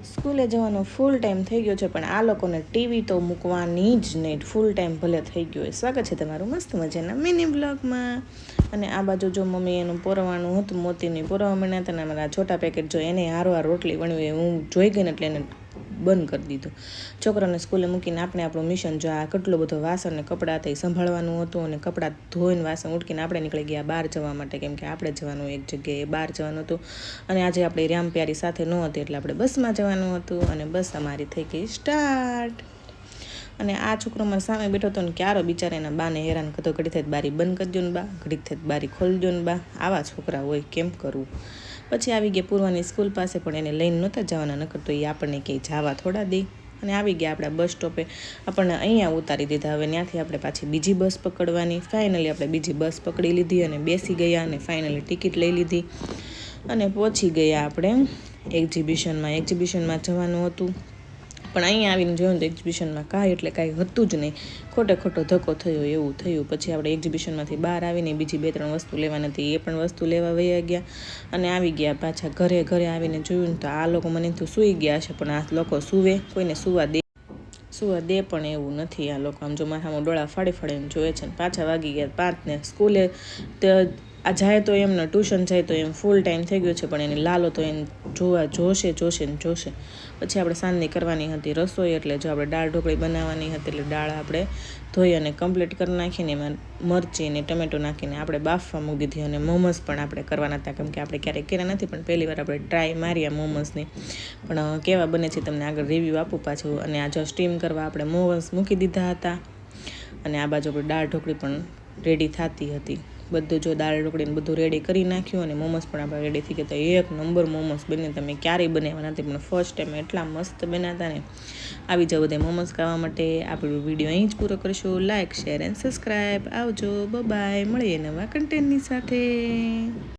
સ્કૂલે જવાનો full time થઈ ગયો છે, પણ આ લોકોને ટીવી તો મૂકવાની જ નહીં. ફૂલ ટાઈમ ભલે થઈ ગયો હોય. સ્વાગત છે તમારું મસ્ત મજાના મિની બ્લોગમાં. અને આ બાજુ જો મમ્મી એનું પોરવાનું હતું, મોતીની પોરવા માંડ્યા હતા. અને અમારા છોટા પેકેટ જો એને હારવાર રોટલી વણવી હું જોઈ ગઈ ને એટલે એને બંધ કરી દીધું. છોકરાને સ્કૂલે મૂકીને આપણે આપણું મિશન જો આ કેટલો બધો વાસણ ને કપડાં હતા એ સંભાળવાનું હતું. અને કપડાં ધોઈને વાસણ ઉટકીને આપણે નીકળી ગયા બહાર જવા માટે, કેમ કે આપણે જવાનું એક જગ્યાએ બહાર જવાનું હતું. અને આજે આપણે રામ પ્યારી સાથે ન હતી એટલે આપણે બસમાં જવાનું હતું. અને બસ અમારી થઈ ગઈ સ્ટાર્ટ. અને આ છોકરો મારા સામે બેઠો હતો ને ક્યારો બિચારા એના બાને હેરાન કરતો, ઘડી થાય બારી બંધ કરજો ને બા, ઘડીક થાય બારી ખોલજો ને બા. આવા છોકરા હોય, કેમ કરવું. પછી આવી ગયા પૂર્વાની સ્કૂલ પાસે, પણ એને લઈને નહોતા જવાના, નકર તો એ આપણને ક્યાંય જવા થોડા દે. અને આવી ગયા આપણા બસ સ્ટોપે, આપણને અહીંયા ઉતારી દીધા. હવે ત્યાંથી આપણે પાછી બીજી બસ પકડવાની. ફાઇનલી આપણે બીજી બસ પકડી લીધી અને બેસી ગયા. અને ફાઇનલી ટિકિટ લઈ લીધી અને પહોંચી ગયા આપણે એક્ઝિબિશનમાં જવાનું હતું. પણ અહીંયા આવીને જોયું તો એક્ઝિબિશનમાં કાંઈ એટલે કાંઈ હતું જ નહીં. ખોટો ધક્કો થયો એવું થયું. પછી આપણે એક્ઝિબિશનમાંથી બહાર આવીને બીજી 2-3 વસ્તુ લેવાની હતી, એ પણ વસ્તુ લેવા વયા ગયા. અને આવી ગયા પાછા ઘરે આવીને જોયું ને તો આ લોકો મને તો સૂઈ ગયા છે, પણ આ લોકો સૂવે, કોઈને સૂવા દે પણ એવું નથી. આ લોકો આમ જો માથામાં ડોળા ફાડીને જોવે છે. ને પાછા વાગી ગયા 5 ને. સ્કૂલે આ જાય તો એમને ટ્યુશન જાય તો એમ ફૂલ ટાઈમ થઈ ગયો છે, પણ એની લાલો તો એને જોશે. પછી આપણે સાંજની કરવાની હતી રસોઈ, એટલે જો આપણે દાળ ઢોકળી બનાવવાની હતી. એટલે દાળ આપણે ધોઈ અને કમ્પ્લીટ કરી નાખીને એમાં મરચી ને ટમેટો નાખીને આપણે બાફવા મૂકી દીધી. અને મોમોસ પણ આપણે કરવાના હતા, કેમ કે આપણે ક્યારેક કર્યા નથી, પણ પહેલી વાર આપણે ટ્રાય માર્યા મોમોસની. પણ કેવા બને છે તમને આગળ રિવ્યૂ આપું પાછું. અને આ જો સ્ટીમ કરવા આપણે મોમોસ મૂકી દીધા હતા. અને આ બાજુ આપણે દાળ ઢોકળી પણ રેડી થતી હતી. બધું જો દાળ ઢોકળીને બધું રેડી કરી નાખ્યું. અને મોમોસ પણ આપણે રેડી થઈ ગયા. તો એક નંબર મોમોસ બને. તમે ક્યારેય બનાવ્યા નથી, પણ ફર્સ્ટ ટાઈમ એટલા મસ્ત બન્યા હતા ને. આવી જાવ બધા મોમોસ ખાવા માટે. આપણો વિડીયો અહીં જ પૂરો કરીશું. Like, share and subscribe. આવજો, બાય. મળીએ નવા કન્ટેન્ટની સાથે.